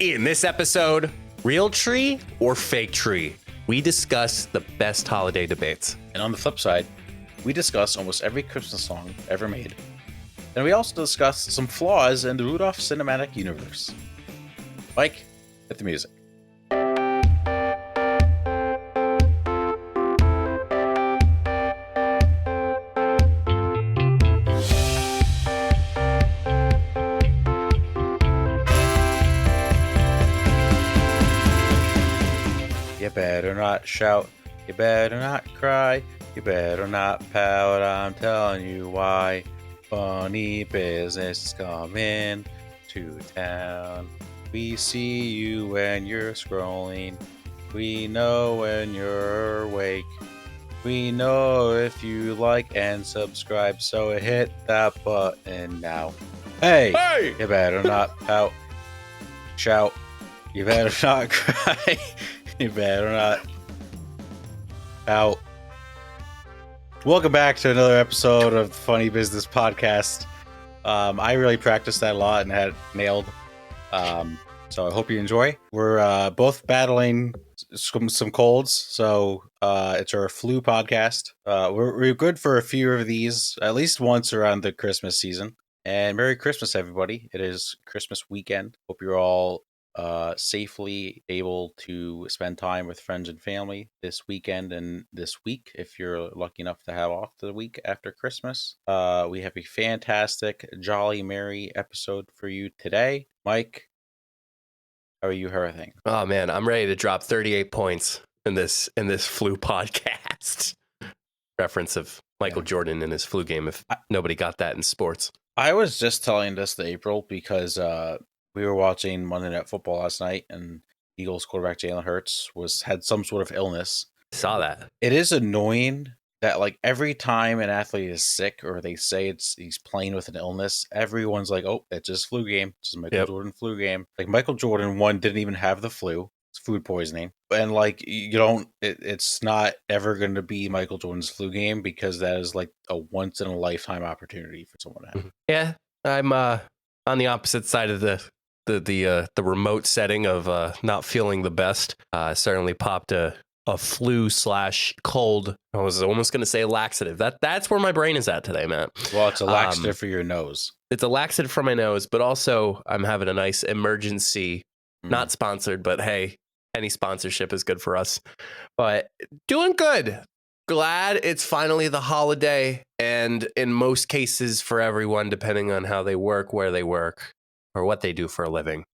In this episode, real tree or fake tree? We discuss the best holiday debates. And on the flip side, we discuss almost every Christmas song ever made. And we also discuss some flaws in the Rudolph cinematic universe. Mike, hit the music. You better not shout, you better not cry, you better not pout, I'm telling you why. Funny business is coming to town. We see you when you're scrolling. We know when you're awake. We know if you like and subscribe, so hit that button now. Hey! You better not pout, shout, you better not cry. You better not out. Welcome back to another episode of the Funny Business Podcast. I really practiced that a lot and had it nailed. So I hope you enjoy. We're both battling some colds, so it's our flu podcast. We're good for a few of these, at least once around the Christmas season. And Merry Christmas, everybody. It is Christmas weekend. Hope you're all safely able to spend time with friends and family this weekend and this week if you're lucky enough to have off the week after Christmas. We have a fantastic, jolly, merry episode for you today. Mike, how are you? How are things? Oh man, I'm ready to drop 38 points in this flu podcast. Reference of Michael Jordan in his flu game, if nobody got that in sports. I was just telling this to April because we were watching Monday Night Football last night, and Eagles quarterback Jalen Hurts had some sort of illness. Saw that. It is annoying that like every time an athlete is sick or they say he's playing with an illness, everyone's like, "Oh, it's just flu game. It's just Michael Jordan flu game." Like Michael Jordan, didn't even have the flu. It's food poisoning, and like you don't. It's not ever going to be Michael Jordan's flu game because that is like a once in a lifetime opportunity for someone to have. Yeah, I'm on the opposite side of the remote setting of not feeling the best. Certainly popped a flu/cold. I was almost going to say laxative. That's where my brain is at today, Matt. Well, it's a laxative for your nose. It's a laxative for my nose, but also I'm having a nice emergency, not sponsored, but hey, any sponsorship is good for us. But doing good. Glad it's finally the holiday, and in most cases for everyone, depending on how they work, where they work, or what they do for a living,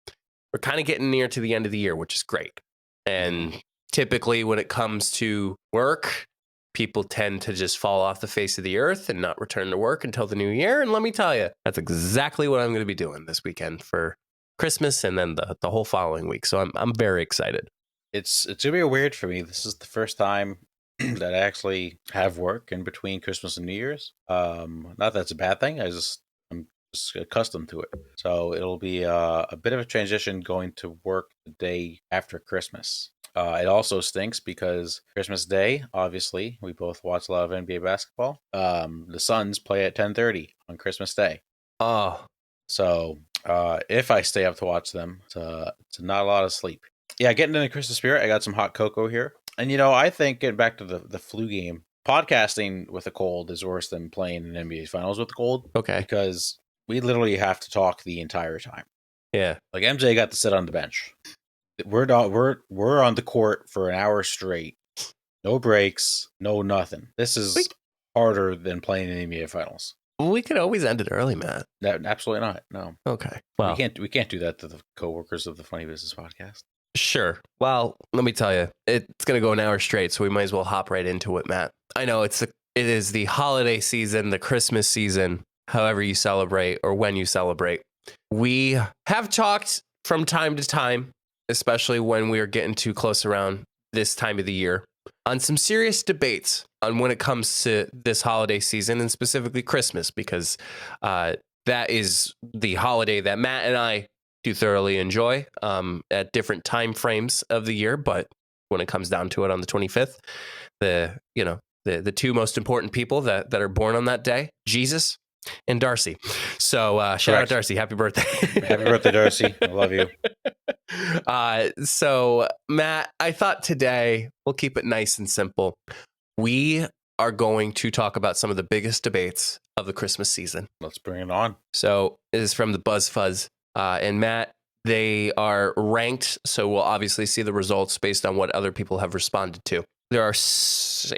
we're kind of getting near to the end of the year, which is great. And typically when it comes to work, people tend to just fall off the face of the earth and not return to work until the new year. And let me tell you, that's exactly what I'm going to be doing this weekend for Christmas and then the whole following week. So I'm very excited. It's going to be weird for me. This is the first time that I actually have work in between Christmas and New Year's. Not that's a bad thing. I'm just accustomed to it. So it'll be a bit of a transition going to work the day after Christmas. It also stinks because Christmas Day, obviously, we both watch a lot of NBA basketball. The Suns play at 10:30 on Christmas Day. Oh. So if I stay up to watch them, it's not a lot of sleep. Yeah, getting in the Christmas spirit, I got some hot cocoa here. And, I think getting back to the flu game, podcasting with a cold is worse than playing in NBA Finals with a cold. Okay. Because we literally have to talk the entire time. Yeah. Like MJ got to sit on the bench. We're on the court for an hour straight. No breaks, no nothing. This is harder than playing in NBA Finals. We could always end it early, Matt. Absolutely not. No. Okay. Well, we can't do that to the coworkers of the Funny Business Podcast. Sure. Well, let me tell you, it's going to go an hour straight, so we might as well hop right into it, Matt. I know it is the holiday season, the Christmas season, however you celebrate or when you celebrate. We have talked from time to time, especially when we are getting too close around this time of the year, on some serious debates on when it comes to this holiday season and specifically Christmas, because that is the holiday that Matt and I do thoroughly enjoy at different time frames of the year. But when it comes down to it on the 25th, the two most important people that are born on that day, Jesus and Darcy. So shout out Darcy. Happy birthday. Happy birthday, Darcy. I love you. So Matt, I thought today we'll keep it nice and simple. We are going to talk about some of the biggest debates of the Christmas season. Let's bring it on. So this is from the BuzzFuzz. And Matt, they are ranked. So we'll obviously see the results based on what other people have responded to. There are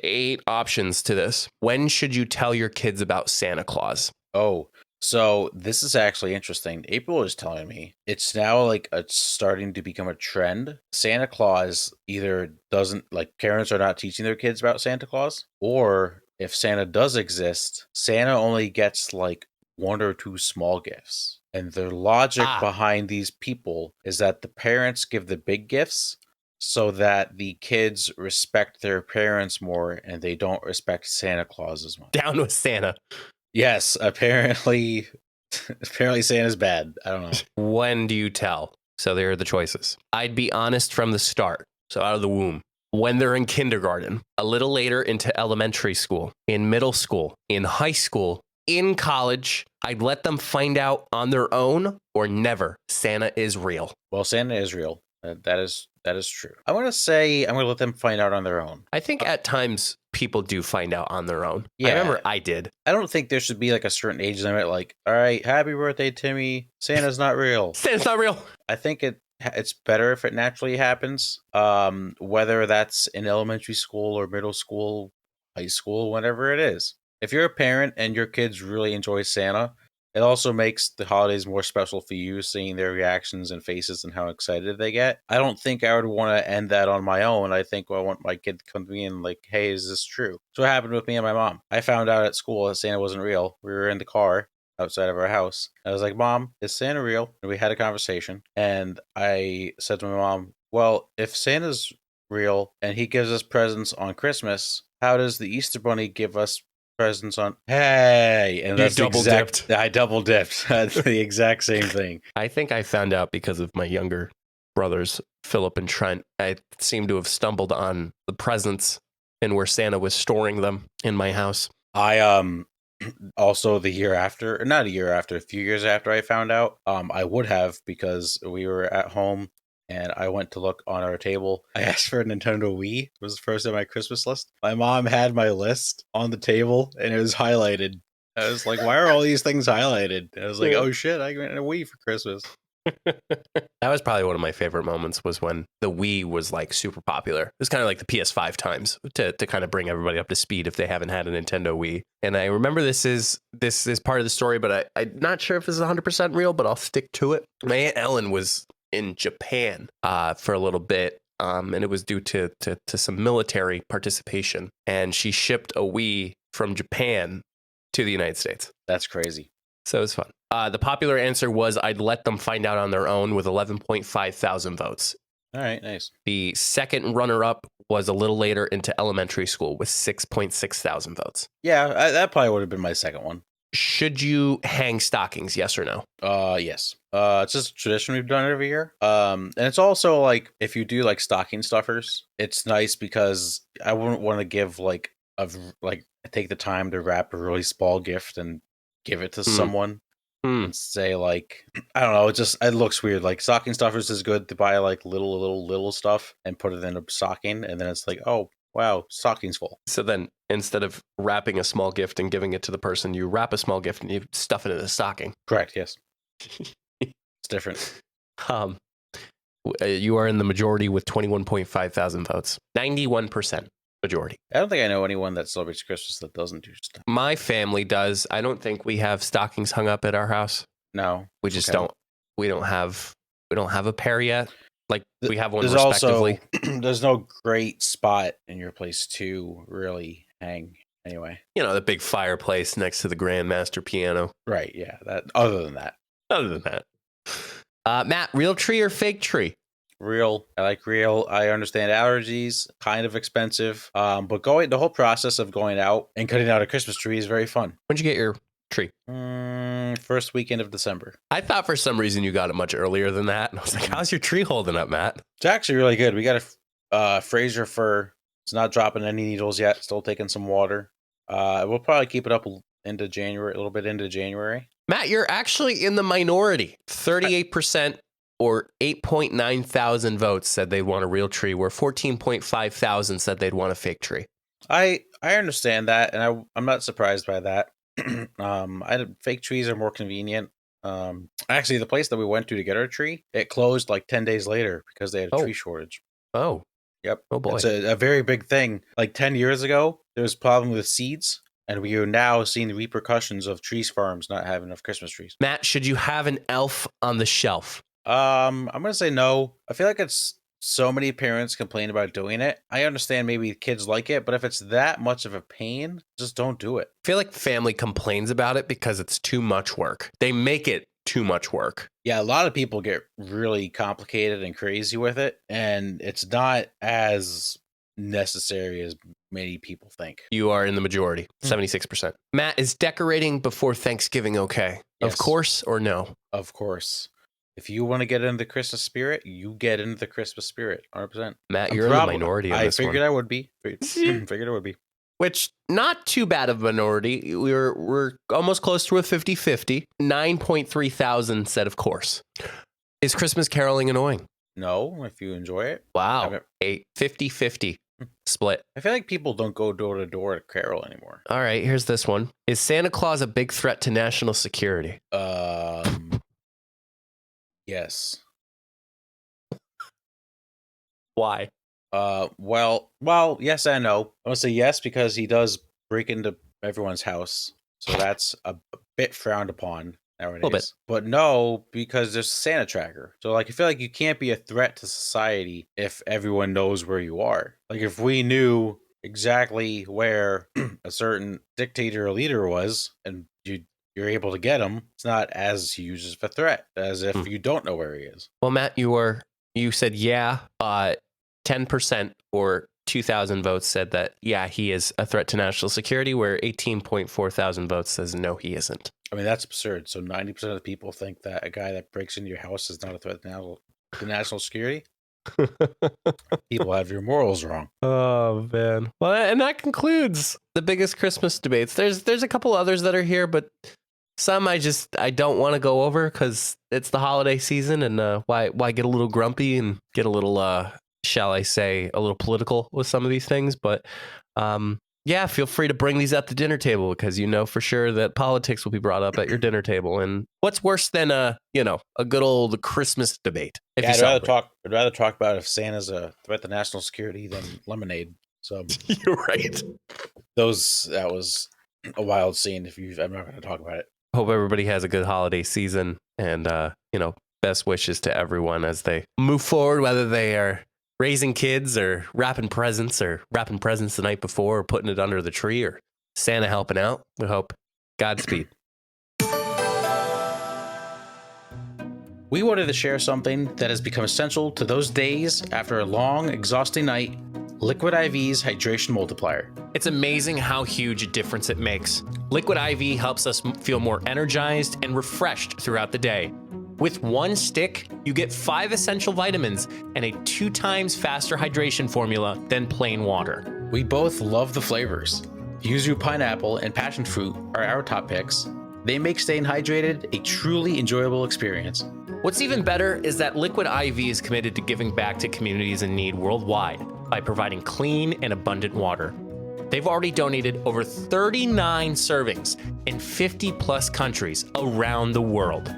8 options to this. When should you tell your kids about Santa Claus? Oh, so this is actually interesting. April is telling me it's now like it's starting to become a trend. Santa Claus either doesn't, like, parents are not teaching their kids about Santa Claus, or if Santa does exist, Santa only gets like 1 or 2 small gifts. And the logic behind these people is that the parents give the big gifts so that the kids respect their parents more and they don't respect Santa Claus as much. Down with Santa. Yes, apparently Santa's bad. I don't know. When do you tell? So there are the choices. I'd be honest from the start. So out of the womb. When they're in kindergarten, a little later into elementary school, in middle school, in high school, in college, I'd let them find out on their own or never. Santa is real. Well, Santa is real. That is true. I want to say I'm going to let them find out on their own. I think at times people do find out on their own. Yeah. I remember I did. I don't think there should be like a certain age limit. Like, all right, happy birthday, Timmy. Santa's not real. Santa's not real. I think it's better if it naturally happens. Whether that's in elementary school or middle school, high school, whatever it is. If you're a parent and your kids really enjoy Santa, it also makes the holidays more special for you, seeing their reactions and faces and how excited they get. I don't think I would want to end that on my own. I think I want my kid to come to me and like, hey, is this true? So what happened with me and my mom? I found out at school that Santa wasn't real. We were in the car outside of our house. I was like, Mom, is Santa real? And we had a conversation. And I said to my mom, well, if Santa's real and he gives us presents on Christmas, how does the Easter Bunny give us presents on? Hey, and that's double dipped. I double dipped. That's the exact same thing. I think I found out because of my younger brothers, Philip and Trent. I seem to have stumbled on the presents and where Santa was storing them in my house. I also a few years after I found out, I would have, because we were at home and I went to look on our table. I asked for a Nintendo Wii. It was the first on my Christmas list. My mom had my list on the table and it was highlighted. I was like, why are all these things highlighted? And I was like, oh shit, I got a Wii for Christmas. That was probably one of my favorite moments, was when the Wii was like super popular. It was kind of like the PS5 times to kind of bring everybody up to speed if they haven't had a Nintendo Wii. And I remember this is part of the story, but I'm not sure if this is 100% real, but I'll stick to it. My Aunt Ellen was in Japan for a little bit, and it was due to some military participation. And she shipped a Wii from Japan to the United States. That's crazy. So it was fun. The popular answer was I'd let them find out on their own, with 11.5 thousand votes. All right, nice. The second runner-up was a little later into elementary school with 6.6 thousand votes. Yeah, that probably would have been my second one. Should you hang stockings, yes or no? Yes. It's just a tradition we've done every year. And it's also like, if you do like stocking stuffers, it's nice because I wouldn't want to give take the time to wrap a really small gift and give it to someone and say like, I don't know, it looks weird. Like, stocking stuffers is good to buy like little stuff and put it in a stocking, and then it's like, oh wow, stocking's full. So then, instead of wrapping a small gift and giving it to the person, you wrap a small gift and you stuff it in a stocking. Correct, yes. It's different. You are in the majority with 21.5 thousand votes. 91% majority. I don't think I know anyone that celebrates Christmas that doesn't do stuff. My family does. I don't think we have stockings hung up at our house. No. We just don't. We don't have a pair yet. Like, we have one respectively. Also, there's no great spot in your place to really hang anyway. You know, the big fireplace next to the Grandmaster piano. Right, yeah. Other than that. Matt, real tree or fake tree? Real. I like real. I understand allergies, kind of expensive. But the whole process of going out and cutting out a Christmas tree is very fun. When'd you get your tree? First weekend of December. I thought for some reason you got it much earlier than that. And I was like, how's your tree holding up, Matt? It's actually really good. We got a Fraser fir. It's not dropping any needles yet. Still taking some water. We'll probably keep it up into January, a little bit into January. Matt, you're actually in the minority. 38% or 8.9 thousand votes said they'd want a real tree, where 14.5 thousand said they'd want a fake tree. I understand that, and I'm not surprised by that. Fake trees are more convenient. Actually, the place that we went to get our tree, it closed like 10 days later because they had a tree shortage. Oh. Yep. Oh boy. It's a very big thing. Like 10 years ago, there was a problem with seeds, and we are now seeing the repercussions of trees farms not having enough Christmas trees. Matt, should you have an elf on the shelf? I'm gonna say no. I feel like it's so many parents complain about doing it. I understand maybe kids like it, but if it's that much of a pain, just don't do it. I feel like family complains about it because it's too much work. They make it too much work. Yeah, a lot of people get really complicated and crazy with it, and it's not as necessary as many people think. You are in the majority, 76%. Matt, is decorating before Thanksgiving okay? Yes. Of course or no? Of course. If you want to get into the Christmas spirit, you get into the Christmas spirit, 100%. Matt, you're in the minority on this one. I figured I would be. Figured I would be. Which, not too bad of a minority. We're almost close to a 50-50. 9.3 thousand said, of course. Is Christmas caroling annoying? No, if you enjoy it. Wow. A 50-50 split. I feel like people don't go door to door to carol anymore. All right, here's this one. Is Santa Claus a big threat to national security? Yes. Why? Well, yes and no. I'm gonna say yes because he does break into everyone's house, so that's a bit frowned upon nowadays. A little bit. But no, because there's a Santa tracker. So like, I feel like you can't be a threat to society if everyone knows where you are. Like if we knew exactly where a certain dictator or leader was, and you're able to get him, it's not as huge of a threat as if you don't know where he is. Well, Matt, you said yeah. 10% or 2,000 votes said that, yeah, he is a threat to national security, where 18.4 thousand votes says no, he isn't. I mean, that's absurd. So 90% of the people think that a guy that breaks into your house is not a threat to national security? People have your morals wrong. Oh, man. Well, and that concludes the biggest Christmas debates. There's a couple others that are here, but some I don't want to go over because it's the holiday season, and why get a little grumpy and get a little shall I say, a little political with some of these things. But yeah, feel free to bring these at the dinner table, because you know for sure that politics will be brought up at your dinner table. And what's worse than a good old Christmas debate? Yeah, I'd rather talk about if Santa's a threat to national security than lemonade. So you're right. That was a wild scene. I'm not going to talk about it. Hope everybody has a good holiday season, and best wishes to everyone as they move forward, whether they are raising kids or wrapping presents the night before, or putting it under the tree, or Santa helping out. We hope. Godspeed. We wanted to share something that has become essential to those days after a long, exhausting night: Liquid IV's Hydration Multiplier. It's amazing how huge a difference it makes. Liquid IV helps us feel more energized and refreshed throughout the day. With one stick, you get 5 essential vitamins and a 2 times faster hydration formula than plain water. We both love the flavors. Yuzu pineapple and passion fruit are our top picks. They make staying hydrated a truly enjoyable experience. What's even better is that Liquid IV is committed to giving back to communities in need worldwide by providing clean and abundant water. They've already donated over 39 servings in 50 plus countries around the world.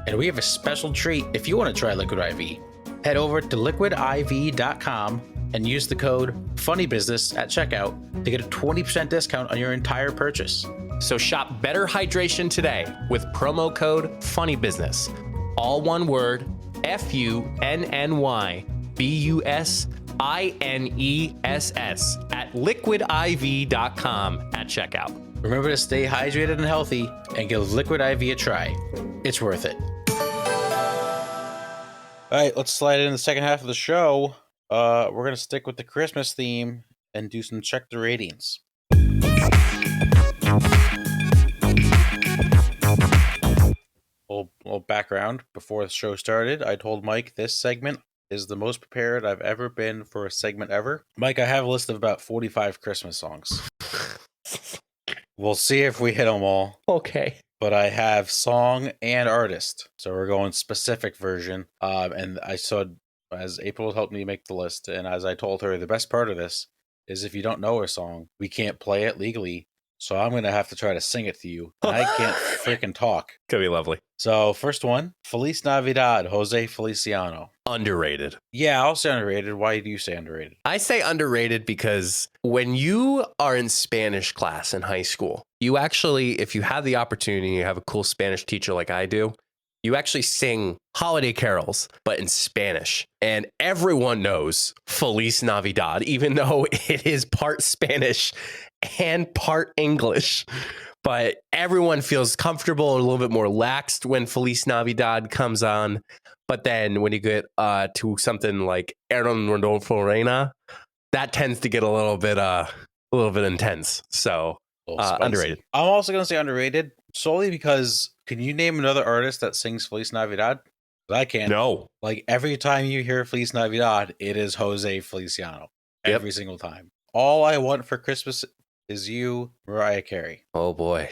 And we have a special treat if you want to try Liquid IV. Head over to liquidiv.com and use the code FUNNYBUSINESS at checkout to get a 20% discount on your entire purchase. So shop better hydration today with promo code FUNNYBUSINESS. All one word, FUNNYBUSINESS at liquidiv.com at checkout. Remember to stay hydrated and healthy and give Liquid IV a try. It's worth it. All right, let's slide in the second half of the show. We're going to stick with the Christmas theme and do some check the ratings. Little background. Before the show started, I told Mike this segment is the most prepared I've ever been for a segment ever. Mike, I have a list of about 45 Christmas songs. We'll see if we hit them all. Okay. But I have song and artist. So we're going specific version. And I saw, as April helped me make the list, and as I told her, the best part of this is if you don't know a song, we can't play it legally. So I'm going to have to try to sing it to you. And I can't freaking talk. Could be lovely. So first one, Feliz Navidad, Jose Feliciano. Underrated. Yeah, I'll say underrated. Why do you say underrated? I say underrated because when you are in Spanish class in high school, you actually, if you have the opportunity, you have a cool Spanish teacher like I do, you actually sing holiday carols, but in Spanish. And everyone knows Feliz Navidad, even though it is part Spanish and part English. But everyone feels comfortable and a little bit more laxed when Feliz Navidad comes on. But then when you get to something like Aaron Rodolfo Reina, that tends to get a little bit intense. So underrated. I'm also going to say underrated solely because can you name another artist that sings Feliz Navidad? I can't. No. Like every time you hear Feliz Navidad, it is Jose Feliciano. Every single time. All I Want for Christmas Is You, Mariah Carey. Oh boy.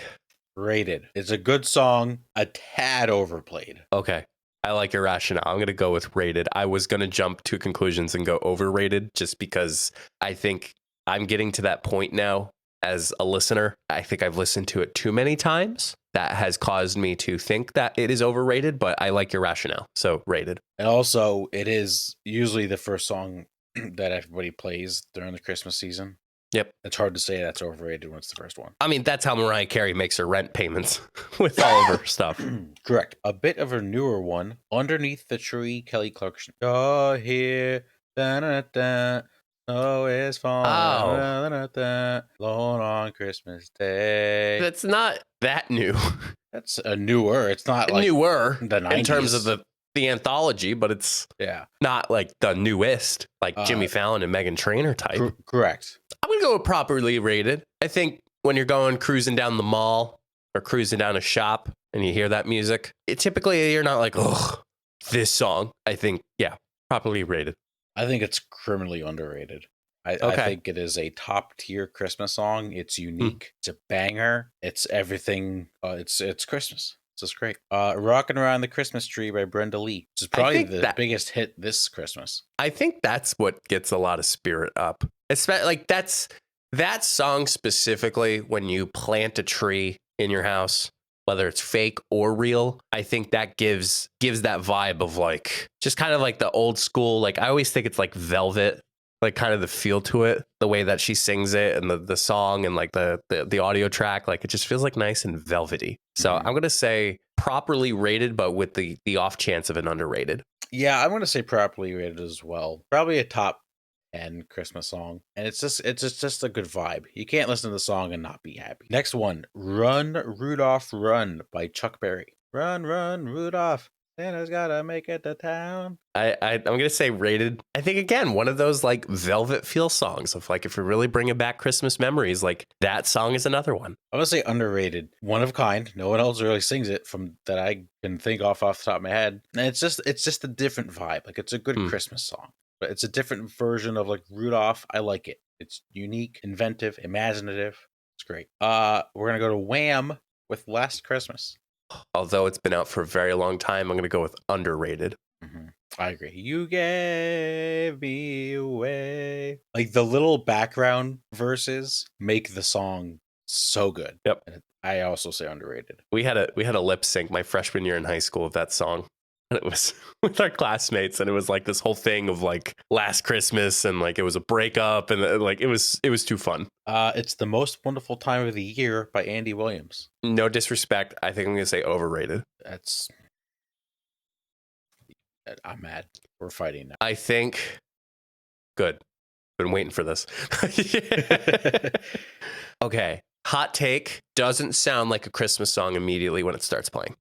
Rated. It's a good song, a tad overplayed. Okay. I like your rationale. I'm going to go with rated. I was going to jump to conclusions and go overrated just because I think I'm getting to that point now as a listener. I think I've listened to it too many times. That has caused me to think that it is overrated, but I like your rationale. So rated. And also, it is usually the first song that everybody plays during the Christmas season. Yep. It's hard to say that's overrated when it's the first one. I mean, that's how Mariah Carey makes her rent payments with all of her stuff. Correct. A bit of a newer one, Underneath the Tree, Kelly Clarkson. You're here, da-da-da, snow is falling, da-da-da, alone on Christmas Day. That's not that new. That's a newer. It's not like newer the 90s. In terms of the anthology, but it's not like the newest, like Jimmy Fallon and Meghan Trainor type. Correct. I'm going to go with properly rated. I think when you're going cruising down the mall or cruising down a shop and you hear that music, typically you're not like, oh, this song. I think, properly rated. I think it's criminally underrated. I think it is a top tier Christmas song. It's unique. It's a banger. It's everything. It's Christmas. It's just great. Rockin' Around the Christmas Tree by Brenda Lee, which is probably the biggest hit this Christmas. I think that's what gets a lot of spirit up. Especially like that song specifically when you plant a tree in your house, whether it's fake or real, I think that gives that vibe of like just kind of like the old school. Like I always think it's like Velvet, like kind of the feel to it, the way that she sings it and the song and like the audio track, like it just feels like nice and velvety. So I'm going to say properly rated, but with the off chance of an underrated. Yeah, I'm going to say properly rated as well. Probably a top 10 Christmas song. And it's just a good vibe. You can't listen to the song and not be happy. Next one, Run, Rudolph, Run by Chuck Berry. Run, run, Rudolph. Santa's gotta make it to town. I'm gonna say rated. I think again one of those like velvet feel songs of like if you're really bringing back Christmas memories, like that song is another one. I'm gonna say underrated. One of a kind. No one else really sings it from that I can think off the top of my head. And it's just a different vibe. Like it's a good Christmas song, but it's a different version of like Rudolph. I like it. It's unique, inventive, imaginative. It's great. We're gonna go to Wham with Last Christmas. Although it's been out for a very long time, I'm going to go with underrated. I agree. You gave me away. Like the little background verses make the song so good. Yep. And I also say underrated. We had a lip sync my freshman year in high school of that song. And it was with our classmates, and it was like this whole thing of like last Christmas, and like it was a breakup, and like it was too fun. It's The Most Wonderful Time of the Year by Andy Williams. No disrespect, I think I'm gonna say overrated. I'm mad. We're fighting now. I think good. Been waiting for this. Okay. Hot take. Doesn't sound like a Christmas song immediately when it starts playing.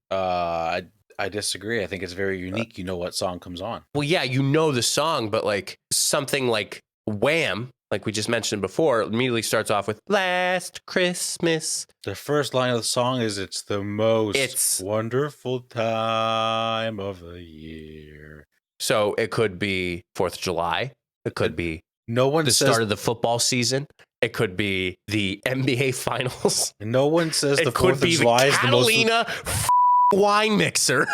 I disagree. I think it's very unique. You know what song comes on. Well, yeah, you know the song, but like something like Wham, like we just mentioned before, immediately starts off with Last Christmas. The first line of the song is it's the most wonderful time of the year. So it could be 4th of July. It could be no one the start of the football season. It could be the NBA Finals. No one says It the could 4th of be the July is the most. Catalina wine mixer.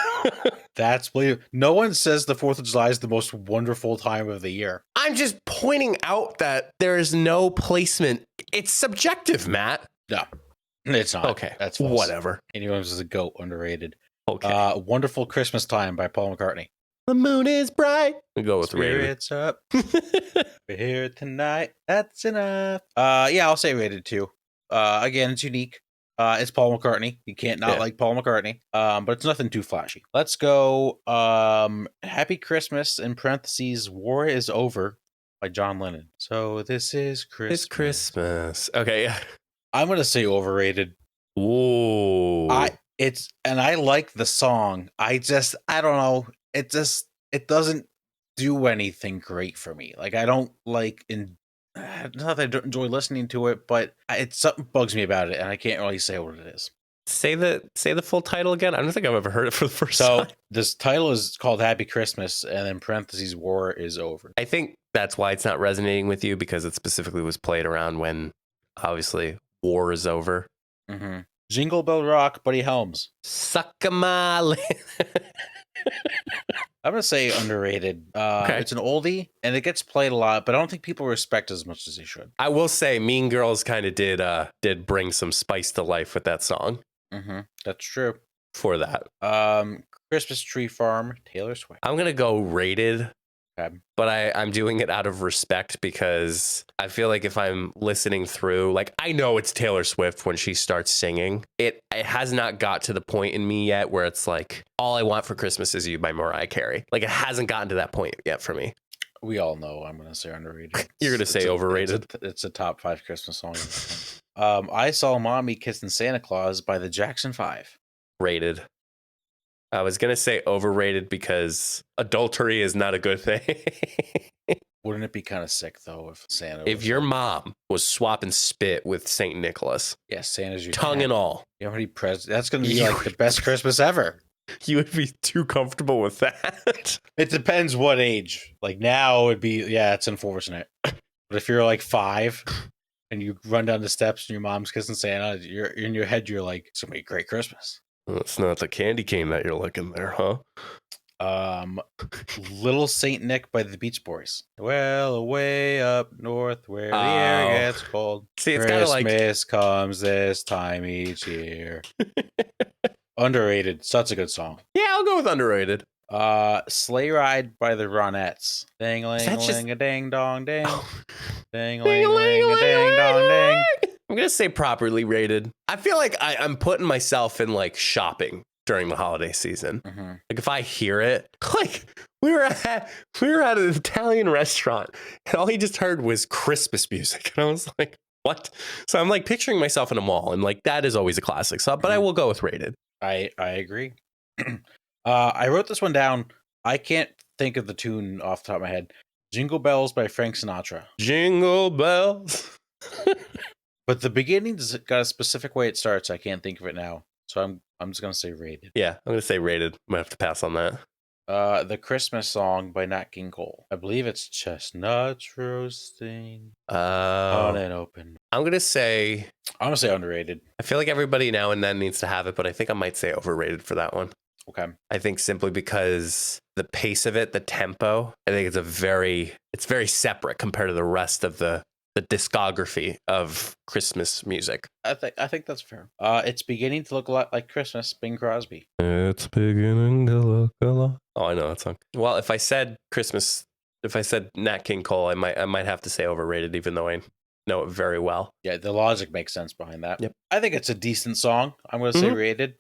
That's believe. No one says the 4th of July is the most wonderful time of the year. I'm just pointing out that there is no placement. It's subjective, Matt. No, it's not. Okay, That's false. whatever. Anyone's is a goat, underrated. Okay. Wonderful Christmas Time by Paul McCartney. The moon is bright. We go with rated. Spirits up. We're here tonight. That's enough. Yeah, I'll say rated too. Again, it's unique. It's Paul McCartney. You can't not like Paul McCartney. But it's nothing too flashy. Let's go. Happy Christmas in parentheses. War is over by John Lennon. So this is Christmas. It's Christmas. Okay. Yeah. I'm gonna say overrated. Ooh. I like the song. I don't know. It doesn't do anything great for me. Like I don't like not that I don't enjoy listening to it, but it's something bugs me about it, and I can't really say what it is. Say the full title again. I don't think I've ever heard it for the first time. So this title is called Happy Christmas, and then parentheses War is over. I think that's why it's not resonating with you, because it specifically was played around when obviously war is over. Mm-hmm. Jingle Bell Rock, Buddy Helms. Suck a my land. I'm gonna say underrated. Okay. It's an oldie, and it gets played a lot, but I don't think people respect it as much as they should. I will say, Mean Girls kind of did bring some spice to life with that song. Mm-hmm. That's true. For that, Christmas Tree Farm, Taylor Swift. I'm gonna go rated. Okay. But I'm doing it out of respect, because I feel like if I'm listening through, like I know it's Taylor Swift when she starts singing. It has not got to the point in me yet where it's like, All I Want for Christmas Is You by Mariah Carey. Like it hasn't gotten to that point yet for me. We all know I'm going to say underrated. You're going to say overrated. It's a top 5 Christmas song. I Saw Mommy Kissing Santa Claus by the Jackson 5. Rated. I was going to say overrated because adultery is not a good thing. Wouldn't it be kind of sick, though, if Santa If your mom was swapping spit with St. Nicholas. Yeah, Santa's your tongue and all. You know how many presents? That's going to be like the best Christmas ever. You would be too comfortable with that. It depends what age. Like now it would be, yeah, it's unfortunate. But if you're like 5 and you run down the steps and your mom's kissing Santa, you're in your head, you're like, it's going to be a great Christmas. Well, it's not the candy cane that you're looking there, huh? Little Saint Nick by the Beach Boys. Well, away up north where the air gets cold. See, it's kind of like Christmas comes this time each year. Underrated. Such a good song. Yeah, I'll go with underrated. Sleigh Ride by the Ronettes. Ding ling ling a ding dong ding. Ding ling ling a ding dong ding. I'm gonna say properly rated. I feel like I'm putting myself in like shopping during the holiday season. Mm-hmm. Like if I hear it, like we were at an Italian restaurant and all he just heard was Christmas music, and I was like, what? So I'm like picturing myself in a mall, and like that is always a classic. So, but I will go with rated. I agree. I wrote this one down. I can't think of the tune off the top of my head. Jingle Bells by Frank Sinatra. Jingle bells. But the beginning's got a specific way it starts. I can't think of it now. So I'm just gonna say rated. Yeah, I'm gonna say rated. I'm gonna have to pass on that. The Christmas Song by Nat King Cole. I believe it's chestnuts roasting on an open. I'm gonna say underrated. I feel like everybody now and then needs to have it, but I think I might say overrated for that one. Okay. I think simply because the pace of it, the tempo, I think it's very separate compared to the rest of the discography of Christmas music. I think that's fair. It's beginning to look a lot like Christmas, Bing Crosby. It's beginning to look a lot. Oh, I know that song. Well, if I said Nat King Cole, I might have to say overrated, even though I know it very well. Yeah, the logic makes sense behind that. Yep. I think it's a decent song. I'm going to say rated.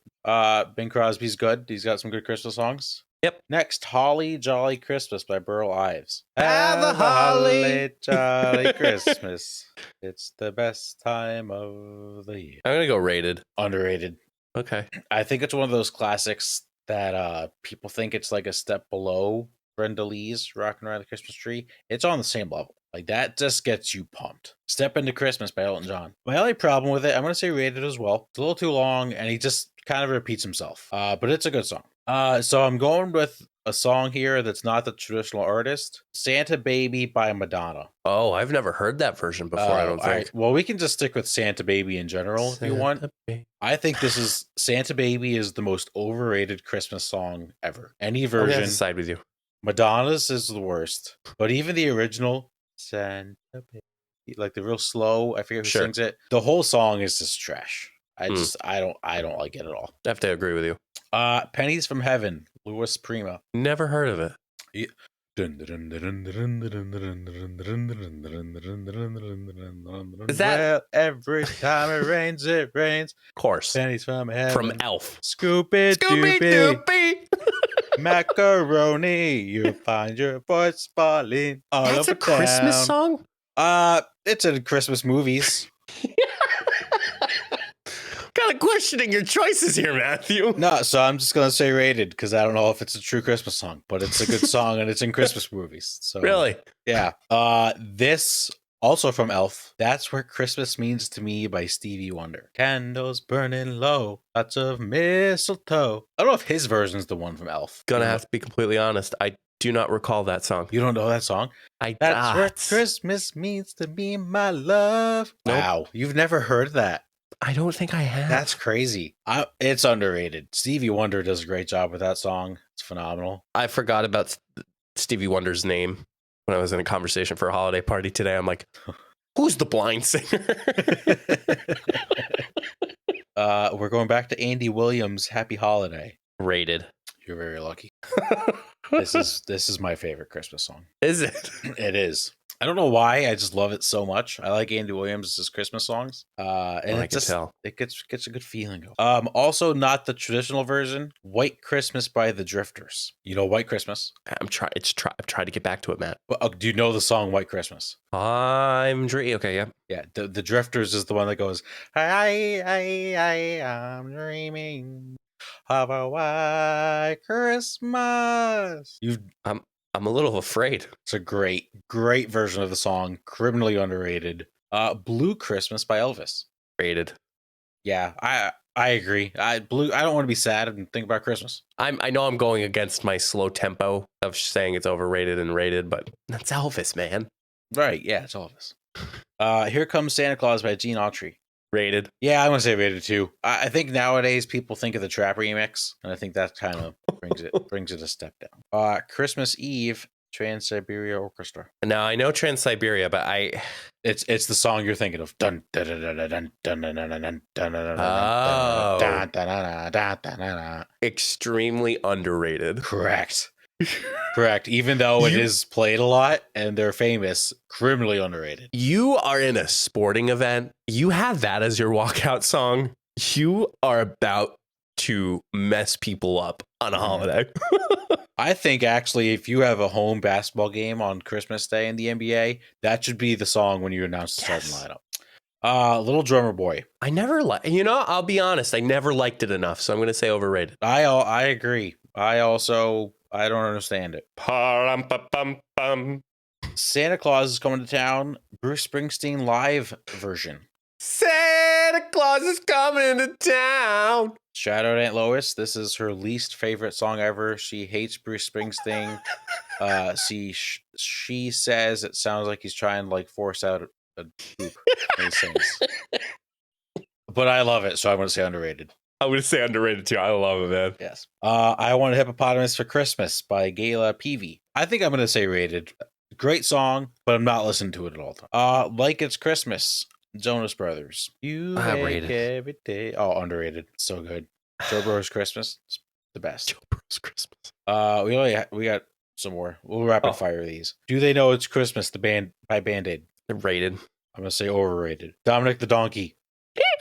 Bing Crosby's good. He's got some good Christmas songs. Yep. Next, Holly Jolly Christmas by Burl Ives. Have a holly jolly Christmas. It's the best time of the year. I'm going to go rated. Underrated. Okay. I think it's one of those classics that people think it's like a step below Brenda Lee's Rockin' Around the Christmas Tree. It's on the same level. Like that just gets you pumped. Step Into Christmas by Elton John. My only problem with it, I'm going to say rated as well. It's a little too long and he just kind of repeats himself. But it's a good song. So I'm going with a song here that's not the traditional artist. Santa Baby by Madonna. Oh, I've never heard that version before, I don't all right. think. Well, we can just stick with Santa Baby in general if you want. I think this is Santa Baby is the most overrated Christmas song ever. Any I'm gonna have version. to side with you. Madonna's is the worst. But even the original Santa Baby, like the real slow, I forget who Sure. sings it. The whole song is just trash. I don't like it at all. I have to agree with you. Pennies from Heaven, Louis Prima. Never heard of it. Is that Well, every time it rains, of course pennies from heaven. from Elf? Scooby Scooby Dooby, Doopy. macaroni, you find your voice falling all That's over a Christmas town. song. It's in Christmas movies. Kind of questioning your choices here, Matthew. No, so I'm just gonna say rated because I don't know if it's a true Christmas song, but it's a good song and it's in Christmas movies. So Really? yeah. This also from Elf. That's Where Christmas Means to Me by Stevie Wonder. Candles burning low, lots of mistletoe. I don't know if his version's the one from Elf. Gonna have to be completely honest. I do not recall that song. You don't know that song? That's where Christmas means to me, my love. Nope. Wow, you've never heard that? I don't think I have. That's crazy. It's underrated. Stevie Wonder does a great job with that song. It's phenomenal. I forgot about Stevie Wonder's name when I was in a conversation for a holiday party today. I'm like, who's the blind singer? We're going back to Andy Williams' Happy Holiday. Rated. You're very lucky. This is my favorite Christmas song. Is it? It is. I don't know why. I just love it so much. I like Andy Williams' Christmas songs. And I can tell. It gets a good feeling. Also not the traditional version. White Christmas by the Drifters. You know White Christmas? I've tried to get back to it, Matt. Well, do you know the song White Christmas? Okay, yeah. Yeah, the Drifters is the one that goes, I'm dreaming of a white Christmas. I'm a little afraid. It's a great version of the song, criminally underrated. Blue Christmas by Elvis. Rated. Yeah, I agree. I don't want to be sad and think about Christmas. I know I'm going against my slow tempo of saying it's overrated and rated, but that's Elvis, man. Right, yeah, it's Elvis. Here Comes Santa Claus by Gene Autry. Rated. Yeah, I'm gonna say rated too. I think nowadays people think of the trap remix, and I think that kind of brings it a step down. Christmas Eve, Trans-Siberia Orchestra. Now I know Trans-Siberia, but it's the song you're thinking of. Dun dun dun dun dun dun dun dun dun dun dun dun. Extremely underrated. Correct. Even though it is played a lot and they're famous, criminally underrated. You are in a sporting event. You have that as your walkout song. You are about to mess people up on a holiday. I think actually, if you have a home basketball game on Christmas Day in the NBA, that should be the song when you announce the starting lineup. Little Drummer Boy. I never I'll be honest. I never liked it enough, so I'm going to say overrated. I agree. I don't understand it. Santa Claus is coming to town. Bruce Springsteen live version. Santa Claus is coming to town. Shout out Aunt Lois. This is her least favorite song ever. She hates Bruce Springsteen. She says it sounds like he's trying to like force out a poop when he sings. But I love it, so I'm going to say underrated. I'm going to say underrated too. I love it, man. Yes. I Want a Hippopotamus for Christmas by Gayla Peavy. I think I'm going to say rated. Great song, but I'm not listening to it at all time. Like It's Christmas, Jonas Brothers. You make rated. every day. Oh, underrated. So good. Joe Bros Christmas. It's the best. Joe Bros Christmas. We got some more. We'll rapid fire these. Do They Know It's Christmas? The band by Band-Aid. Rated. I'm going to say overrated. Dominic the Donkey.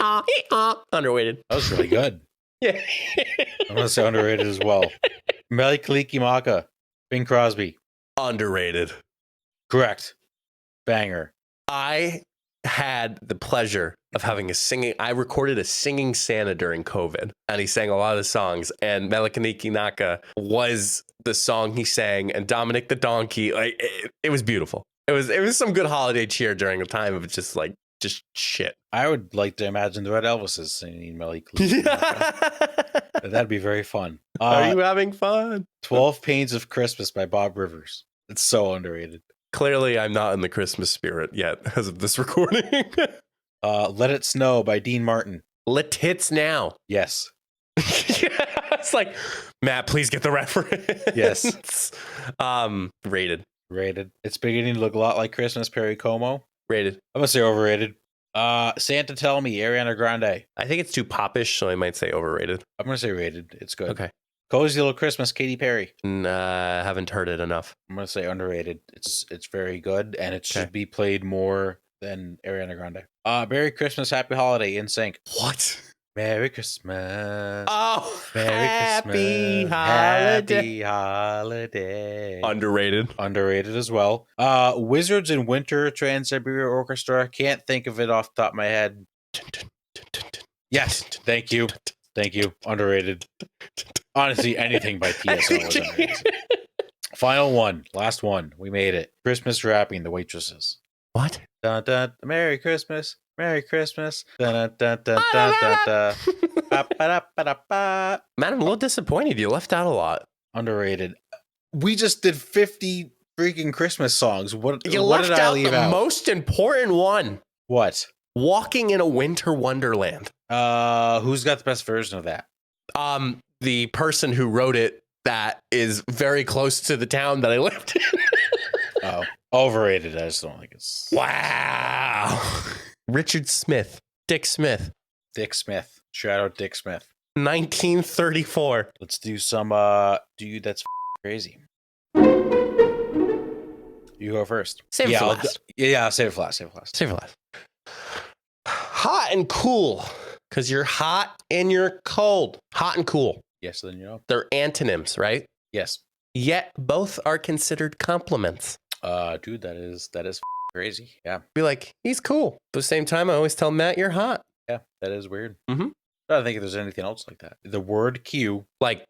Underrated. That was really good. Yeah. I'm going to say underrated as well. Mele Kalikimaka. Bing Crosby. Underrated. Correct. Banger. I had the pleasure of having I recorded a singing Santa during COVID, and he sang a lot of songs, and Mele Kalikimaka was the song he sang, and Dominic the Donkey, like it was beautiful. It was some good holiday cheer during a time of just like just shit. I would like to imagine the Red Elvises singing Melly Clues. That'd be very fun. Are you having fun? 12 Pains of Christmas by Bob Rivers. It's so underrated. Clearly, I'm not in the Christmas spirit yet as of this recording. Let It Snow by Dean Martin. Let Hits Now. Yes. It's like, Matt, please get the reference. Yes. Rated. It's beginning to look a lot like Christmas, Perry Como. Rated. I'm gonna say overrated. Santa Tell Me, Ariana Grande. I think it's too popish, so I might say overrated. I'm gonna say rated. It's good. Okay. Cozy Little Christmas, Katy Perry. Haven't heard it enough. I'm gonna say underrated. It's very good, and it should be played more than Ariana Grande. Merry Christmas, Happy Holiday, NSYNC. What? Merry Christmas. Oh, Merry happy Christmas. holiday. Happy holiday. Underrated. Underrated as well. Wizards in Winter, Trans-Siberian Orchestra. Can't think of it off the top of my head. Yes, thank you. Underrated. Honestly, anything by TSO is underrated. Final one. Last one. We made it. Christmas Wrapping, The Waitresses. What? Dun, dun, Merry Christmas. Merry Christmas. Dun, dun, dun, dun, dun, dun. Ba-ba-da-ba-da-ba. Man, I'm a little disappointed. You left out a lot. Underrated. We just did 50 freaking Christmas songs. What You what left did I out leave the out? most important one. What? Walking in a Winter Wonderland. Who's got the best version of that? The person who wrote it that is very close to the town that I lived in. Oh, overrated. I just don't think it's. Wow. Richard Smith. Dick Smith. Dick Smith. Shout out Dick Smith. 1934. Let's do some. Dude, that's crazy. You go first. Save it for last. Yeah, save it for last. Save it for last. Hot and cool. Because you're hot and you're cold. Hot and cool. Yes, then you know. They're antonyms, right? Yes. Yet both are considered compliments. Dude, that is crazy. Yeah. Be like, he's cool. At the same time, I always tell Matt, you're hot. Yeah, that is weird. Mm-hmm. I don't think there's anything else like that. The word queue. Like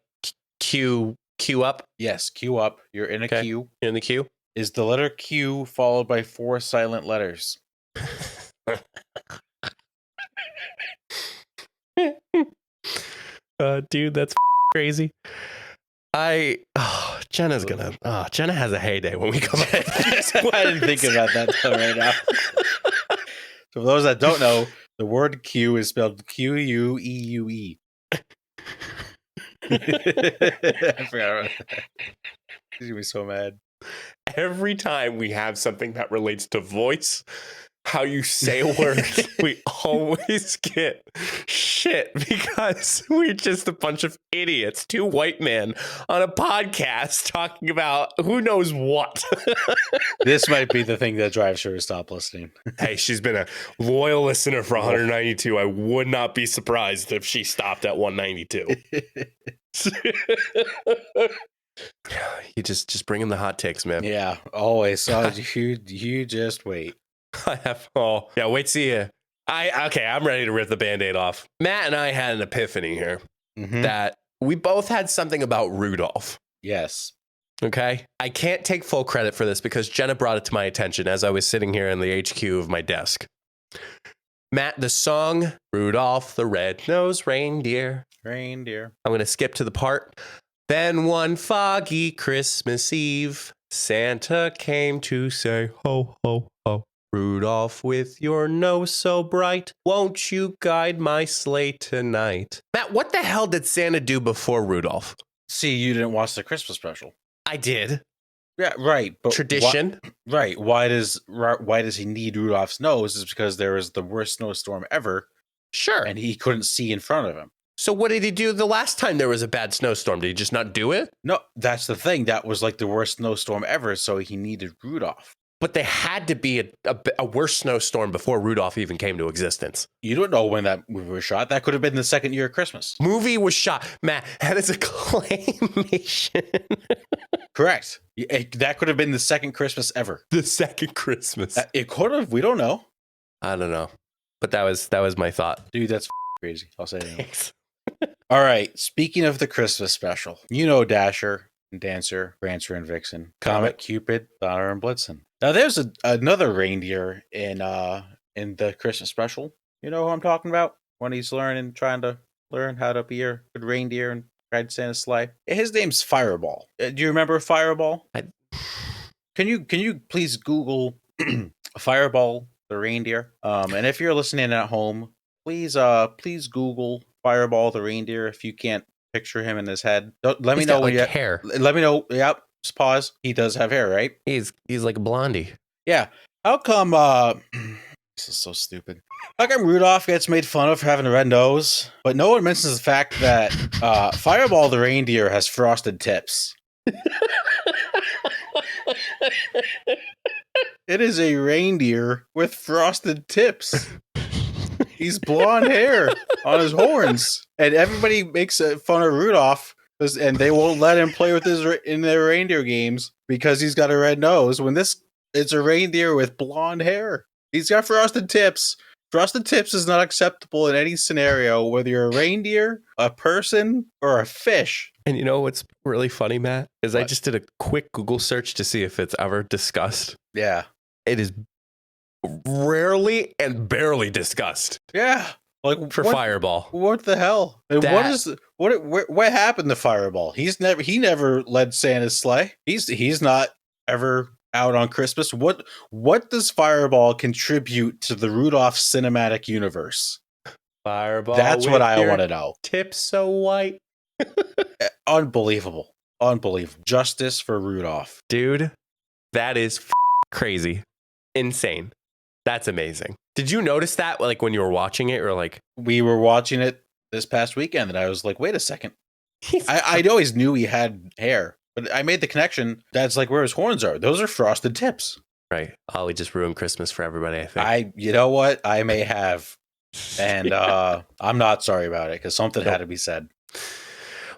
queue up. Yes, queue up. You're in a queue. You're in the queue. Is the letter Q followed by 4 silent letters? Dude, that's crazy. Jenna has a heyday when we come up with this. I didn't think about that till right now. So for those that don't know, the word Q is spelled Queue. I forgot about that. She's gonna be so mad. Every time we have something that relates to voice, how you say a word, we always get shit because we're just a bunch of idiots, 2 white men on a podcast talking about who knows what. This might be the thing that drives her to stop listening. Hey, she's been a loyal listener for 192. I would not be surprised if she stopped at 192. You just bring him the hot takes, man. Yeah, always. So you just wait. I have wait see ya. I'm ready to rip the Band-Aid off. Matt and I had an epiphany here that we both had something about Rudolph. Yes. Okay. I can't take full credit for this because Jenna brought it to my attention as I was sitting here in the HQ of my desk. Matt, the song Rudolph the Red-Nosed Reindeer. I'm going to skip to the part. Then one foggy Christmas Eve, Santa came to say, ho, ho, ho. Rudolph, with your nose so bright, won't you guide my sleigh tonight? Matt, what the hell did Santa do before Rudolph? See, you didn't watch the Christmas special. I did. Yeah, right. But tradition. Right. Why does he need Rudolph's nose? Is because there was the worst snowstorm ever. Sure. And he couldn't see in front of him. So what did he do the last time there was a bad snowstorm? Did he just not do it? No, that's the thing. That was like the worst snowstorm ever, so he needed Rudolph. But there had to be a worse snowstorm before Rudolph even came to existence. You don't know when that movie was shot. That could have been the second year of Christmas. Movie was shot. Matt, that is a claymation. Correct. That could have been the second Christmas ever. The second Christmas. It could have. We don't know. I don't know. But that was my thought. Dude, that's crazy. I'll say it anyway. All right. Speaking of the Christmas special, you know Dasher and Dancer, Prancer and Vixen, Comet, Cupid, Donner and Blitzen. Now there's another reindeer in in the Christmas special. You know who I'm talking about? When he's trying to learn how to be a good reindeer and ride Santa's sleigh. His name's Fireball. Do you remember Fireball? Can you please Google Fireball the reindeer? And if you're listening at home, please Google Fireball the reindeer if you can't picture him in his head. Let me know when you hair. Let me know. Yep. Just pause. He does have hair, right? He's like a blondie. Yeah. How come this is so stupid. How come Rudolph gets made fun of for having a red nose, but no one mentions the fact that Fireball the reindeer has frosted tips? It is a reindeer with frosted tips. He's blonde hair on his horns, and everybody makes fun of Rudolph, and they won't let him play with in their reindeer games because he's got a red nose. When it's a reindeer with blonde hair, he's got frosted tips. Frosted tips is not acceptable in any scenario, whether you're a reindeer, a person, or a fish. And you know what's really funny, Matt? Is What? I just did a quick Google search to see if it's ever discussed. Yeah. It is rarely and barely discussed. Yeah. Like for Fireball. What the hell? And what happened to Fireball? He never led Santa's sleigh. He's not ever out on Christmas. What does Fireball contribute to the Rudolph cinematic universe? Fireball. That's what I want to know. Tips so white. Unbelievable. Justice for Rudolph. Dude, that is crazy. Insane. That's amazing. Did you notice that like when you were watching it, or like we were watching it this past weekend, and I was like, wait a second. I always knew he had hair, but I made the connection. That's like where his horns are. Those are frosted tips. Right. Ollie just ruined Christmas for everybody, I think. You know what? I may have. And I'm not sorry about it because something had to be said.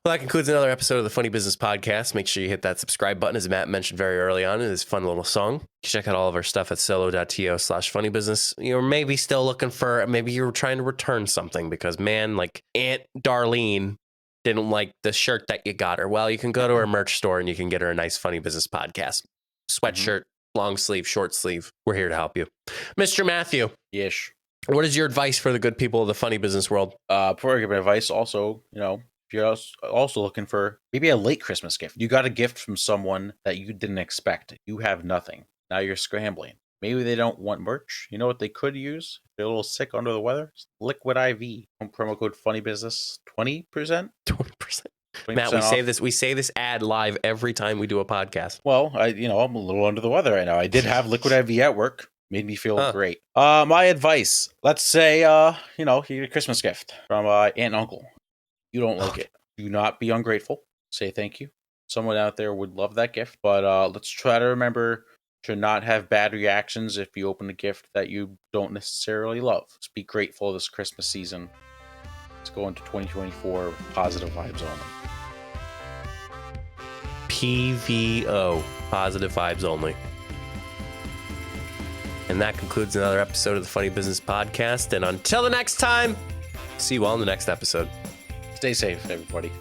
Well, that concludes another episode of the Funny Business Podcast. Make sure you hit that subscribe button, as Matt mentioned very early on in his fun little song. Check out all of our stuff at solo.to/funnybusiness. You're maybe still looking for, maybe you're trying to return something because, man, like Aunt Darlene didn't like the shirt that you got her. Well, you can go to her merch store and you can get her a nice Funny Business Podcast sweatshirt, long sleeve, short sleeve. We're here to help you. Mr. Matthew. Yes. What is your advice for the good people of the funny business world? Before I give advice, also, if you're also looking for maybe a late Christmas gift, you got a gift from someone that you didn't expect. You have nothing. Now you're scrambling. Maybe they don't want merch. You know what they could use? If they're a little sick under the weather. Liquid IV. Promo code FunnyBusiness 20%. 20%. Matt, we say this ad live every time we do a podcast. Well, I'm a little under the weather right now. I did have Liquid IV at work. Made me feel great. My advice. Let's say, you get a Christmas gift from aunt and uncle. You don't like it. Do not be ungrateful. Say thank you. Someone out there would love that gift. But let's try to remember to not have bad reactions if you open a gift that you don't necessarily love. Just be grateful this Christmas season. Let's go into 2024 with positive vibes only. PVO. Positive vibes only. And that concludes another episode of the Funny Business Podcast. And until the next time, see you all in the next episode. Stay safe, everybody.